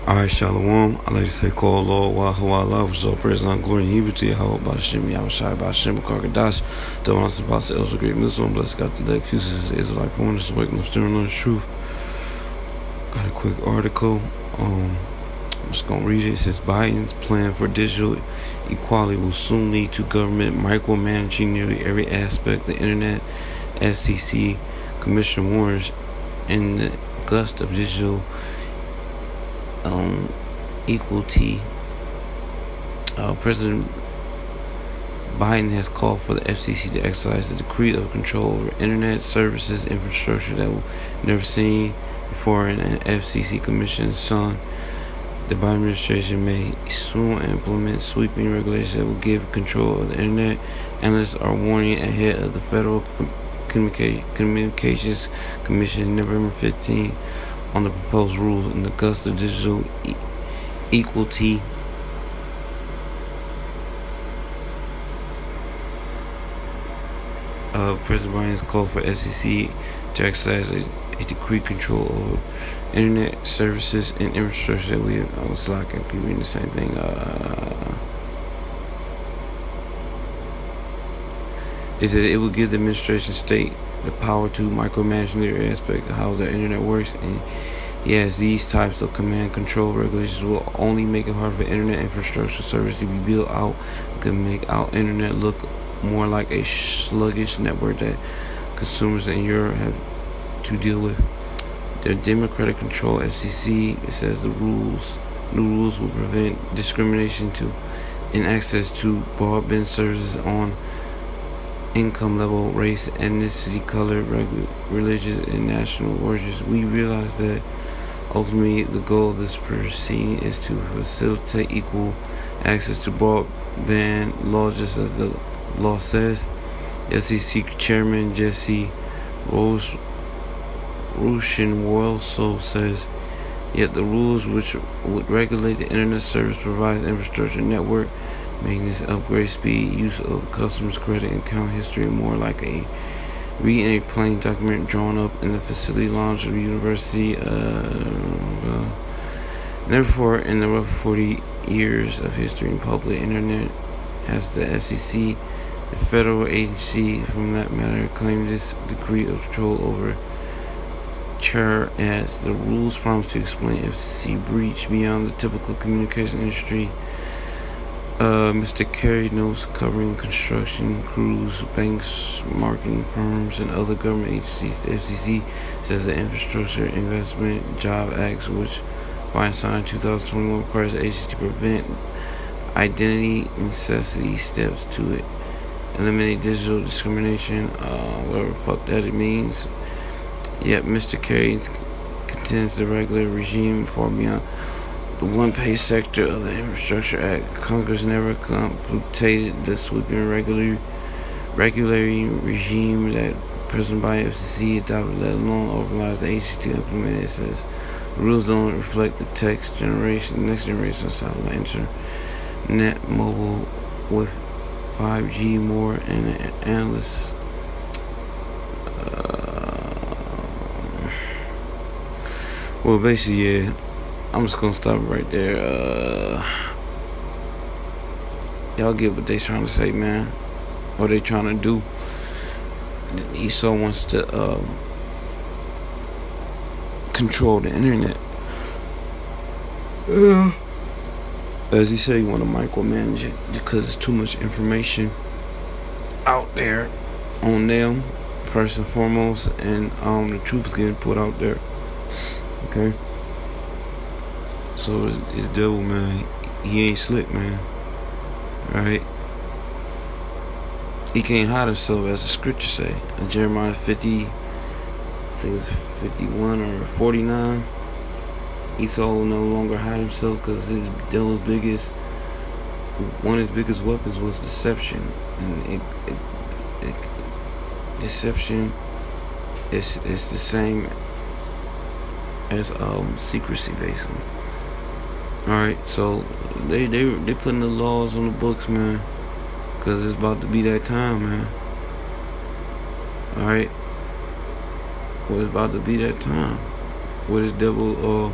Alright, Shalom. I like to say, call Lord Wahawala, which is all praise and glory and evil to Yahweh, Bashim, Yahushai, Bashim, Karkadash, the one that's about to El great Muslim, bless God to the fuses, Israelite foreigners, waking up, steering on the truth. Got a quick article. I'm just gonna read it. It says Biden's plan for digital equality will soon lead to government micromanaging nearly every aspect of the internet. FCC Commission warns in the gust of digital equality. President Biden has called for the FCC to exercise a decree of control over internet services infrastructure that will never seen before in an FCC commission. Son, the Biden administration may soon implement sweeping regulations that will give control of the internet. Analysts are warning ahead of the Federal Communications Commission November 15 on the proposed rules in the gust of digital equality. President Biden has called for FCC to exercise a decree control over internet services and infrastructure that we. I was like, I keep reading the same thing. Is that it will give the administration state the power to micromanage their aspect of how the internet works, and yes, these types of command control regulations will only make it hard for internet infrastructure service to be built out, can make our internet look more like a sluggish network that consumers in Europe have to deal with. The Democratic control FCC, it says new rules will prevent discrimination in access to broadband services on income level, race, ethnicity, color, religious, and national origins. We realize that ultimately the goal of this proceeding is to facilitate equal access to broadband law, just as the law says. FCC Chairman Jesse Rushing-Walsall says, yet the rules which would regulate the internet service provides infrastructure network maintenance, upgrade speed, use of the customer's credit and account history, more like a reading a plain document drawn up in the facility lounge of the university. Never before in the rough 40 years of history in public internet has the FCC, the federal agency from that matter, claimed this degree of control over chair as the rules promise to explain FCC breach beyond the typical communication industry. Mr. Kerry notes covering construction crews, banks, marketing firms, and other government agencies. The FCC says the Infrastructure Investment Job Act, which Biden signed in 2021, requires the agency to prevent identity necessity steps to eliminate digital discrimination, whatever the fuck that it means. Yet Mr. Kerry contends the regular regime far beyond the one-page sector of the Infrastructure Act. Congress never completed the sweeping regulating regime that President Biden FCC adopted, let alone authorize the agency to implement it. It says the rules don't reflect the next generation of satellite internet mobile with 5G more, and analysts well, basically, yeah, I'm just gonna stop right there. Y'all get what they trying to say, man. What they trying to do. Esau wants to control the internet. As he said, he want to micromanage it because there's too much information out there on them, first and foremost, and the truth is getting put out there. Okay, so it's devil, man. He ain't slick, man. Right? He can't hide himself, as the scripture say. In Jeremiah 50, I think it's 51 or 49. Esau will no longer hide himself because one of his biggest weapons was deception, and deception is the same as secrecy, basically. Alright, so they putting the laws on the books, man, because it's about to be that time, man. Alright, well, it's about to be that time where this devil